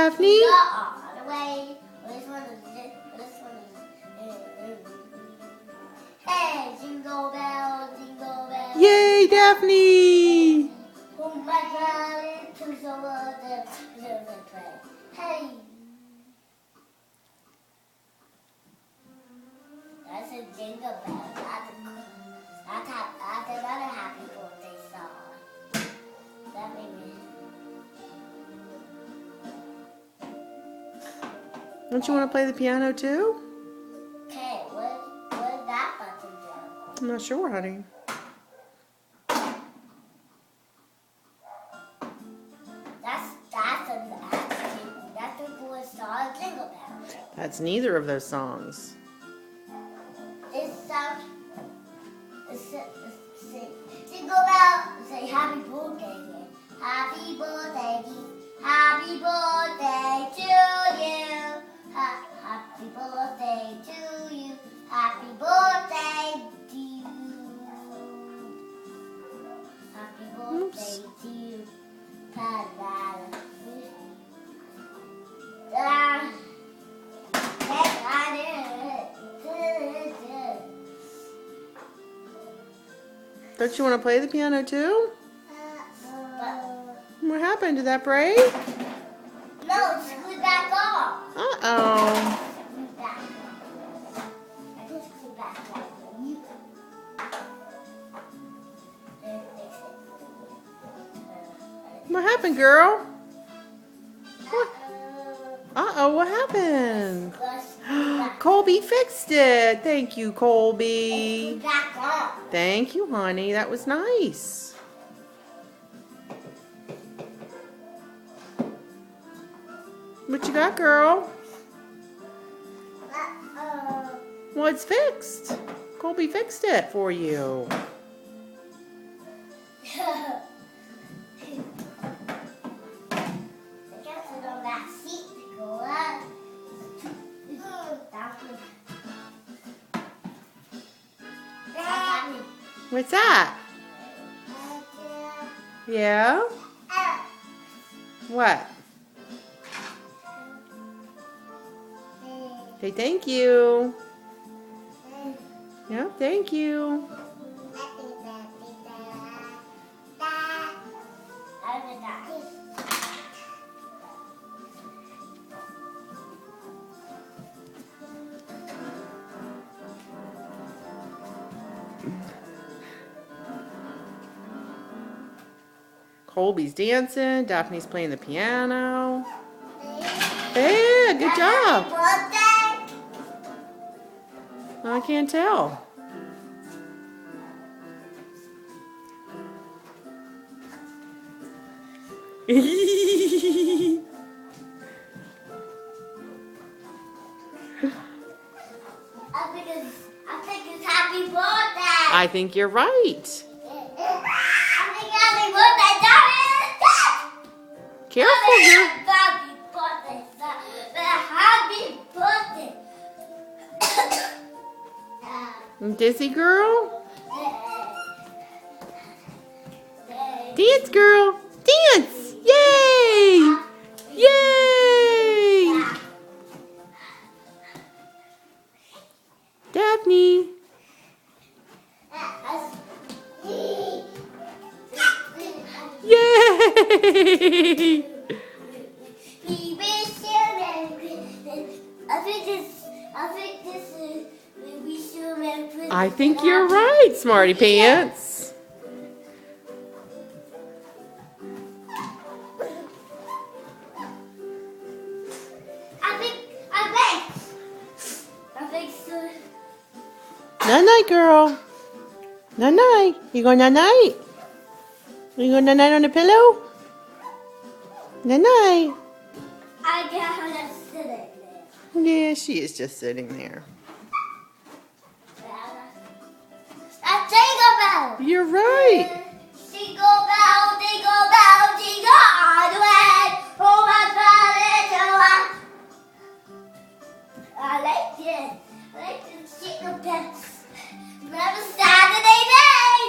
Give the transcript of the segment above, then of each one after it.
Daphne. All the way. This one is. Hey, jingle bell, jingle bell. Yay, Daphne. Oh my God, it's too so much. Hey. That's a jingle bell. That's another happy birthday song. That made me. Don't you want to play the piano too? Okay, what does that button do? I'm not sure, honey. That's the coolest song, Jingle Bell. That's neither of those songs. It sounds. Jingle Bell. Say happy birthday. Happy birthday. Happy birthday to you. Happy birthday to you. Happy birthday to you. Happy birthday to you. Don't you want to play the piano too? What happened? Did that break? No, screw back off. Uh-oh. I just screw back like you. What happened, girl? Uh-oh, what happened? Colby fixed it. Thank you, Colby. Back off. Thank you, honey. That was nice. What you got, girl? Well, it's fixed. Colby fixed it for you. What's that? Yeah? What? Say thank you. Yeah, thank you. Colby's dancing. Daphne's playing the piano. Hey, good job. I can't tell. I think it's happy birthday. I think you're right. I think happy birthday, Daddy. Careful, girl. Happy birthday, happy birthday. Dizzy girl? Dance, girl. Dance. Yay. Yay. Daphne. Yay. I think you're right, Smarty Pants. I think so. Night-night, girl. Night-night. You going night-night? You going night-night on the pillow? Night-night. I get how to sit it there. Yeah, she is just sitting there. That's Jingle Bell. You're right. Jingle bell, jingle all the way. Oh my God, it's I like this. I like this Jingle Bells. Remember Saturday day?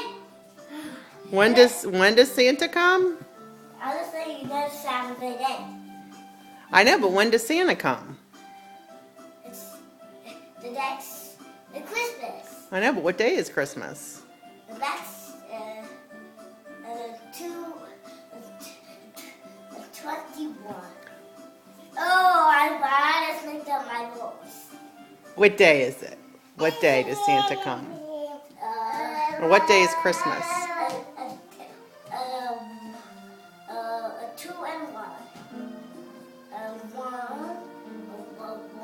When does Santa come? I was saying next Saturday day. I know, but when does Santa come? It's the Christmas. I know, but what day is Christmas? That's 21. Oh, I just mixed up my rules. What day is it? What day does Santa come? Or what day is Christmas? 2 and 1.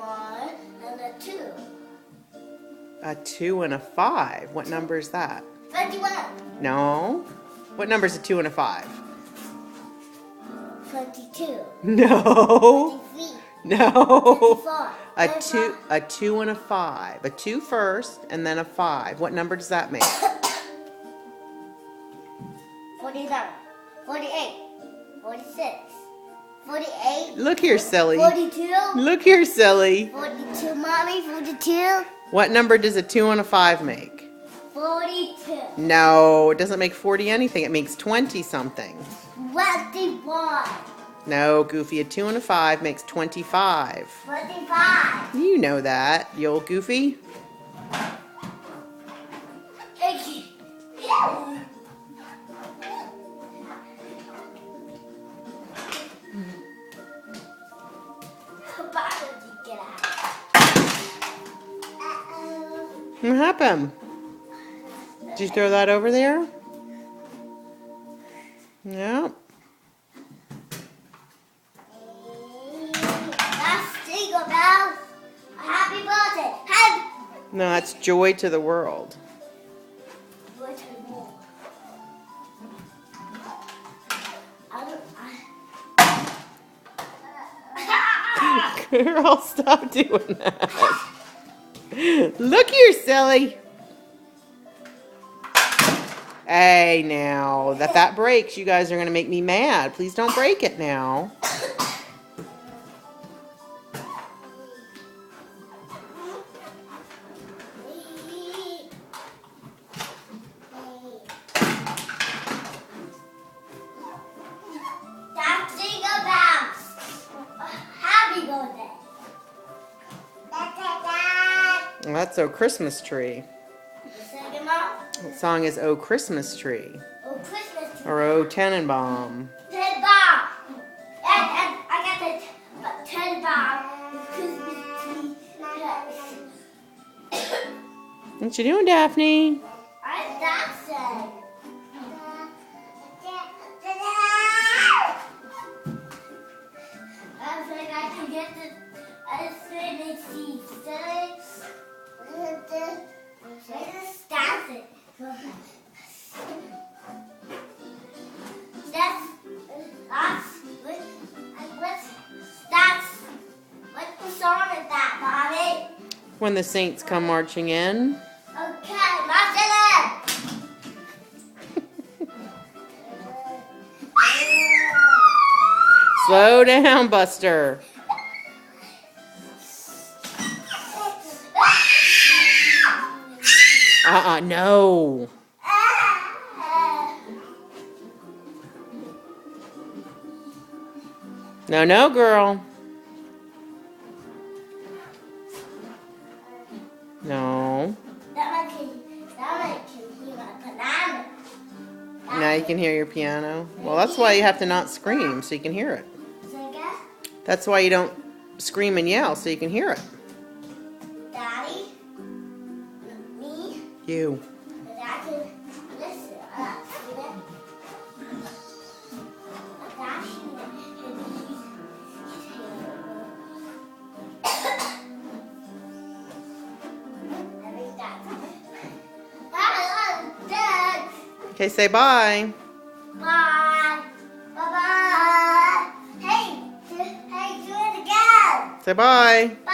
1 and a 2. A 2 and a 5. What number is that? 21. No. What number is a 2 and a 5? 22. No. 23. No. 24. A two and a 5. A 2 first and then a 5. What number does that make? 49. 48. 46. 48. Look here, silly. 42. Look here, silly. 42, Mommy. 42. What number does a 2 and a 5 make? 42. No, it doesn't make 40 anything. It makes 20 something. 21. No, Goofy, a 2 and a 5 makes 25. 25. You know that, you old Goofy. What happened? Did you throw that over there? Yeah. That's Jingle Bells. Happy birthday. No, that's joy to the world. Girl, stop doing that. Look here, silly. Hey, now, if that breaks, you guys are going to make me mad. Please don't break it now. That's Jingle Bells. Happy birthday. That's Oh Christmas Tree. Sing it, Mom. The song is Oh Christmas Tree. Oh, Christmas tree. Or Oh Tenenbaum. Ted Bob. And I got the Ted Bob. Christmas tree. What you doing, Daphne? I'm dancing. I think I can get the Infinity Stones. Just dance it. What song is that, Mommy? When the saints come marching in. Okay, Marcella. Slow down, Buster. No. No, no, girl. No. That one can hear my banana. Now you can hear your piano. Well, that's why you have to not scream, so you can hear it. Sega, That's why you don't scream and yell, so you can hear it. Daddy, me, You. and I can listen. See that? Okay, say bye. Bye. Bye-bye. Hey, do it again. Say bye. Bye.